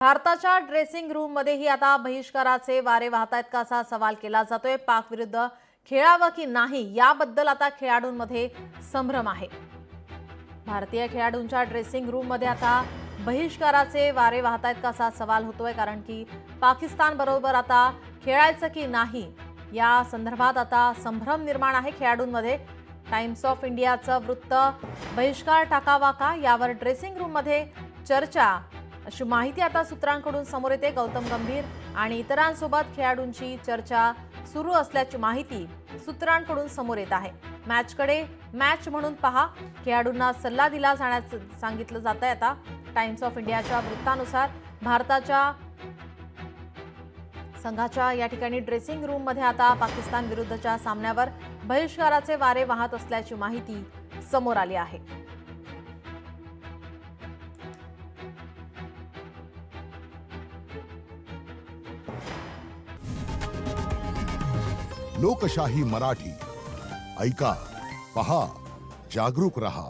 भारताच्या ड्रेसिंग रूममध्येही आता बहिष्काराचे वारे वाहत आहेत का असा सवाल केला जातोय। पाक विरुद्ध खेळावं की नाही याबद्दल आता खेळाडूंमध्ये संभ्रम आहे। भारतीय खेळाडूंच्या ड्रेसिंग रूममध्ये आता बहिष्काराचे वारे वाहत आहेत का असा सवाल होतोय, कारण की पाकिस्तान बरोबर आता खेळायचं की नाही या संदर्भात आता संभ्रम निर्माण आहे खेळाडूंमध्ये। टाइम्स ऑफ इंडियाचं वृत्त, बहिष्कार टाकावा का यावर ड्रेसिंग रूममध्ये चर्चा अशी माहिती आता सूत्रांकडून समोर येते। गौतम गंभीर आणि इतरांसोबत खेळाडूंची चर्चा सुरू असल्याची माहिती सूत्रांकडून समोर येत आहे। मॅचकडे मॅच म्हणून पहा, खेळाडूंना सल्ला दिला जाण्याचं सांगितलं जात आहे। आता टाइम्स ऑफ इंडियाच्या वृत्तानुसार भारताच्या संघाच्या या ठिकाणी ड्रेसिंग रूममध्ये आता पाकिस्तान विरुद्धच्या सामन्यावर बहिष्काराचे वारे वाहत असल्याची माहिती समोर आली आहे। लोकशाही मराठी ऐका, पहा, जागरूक रहा।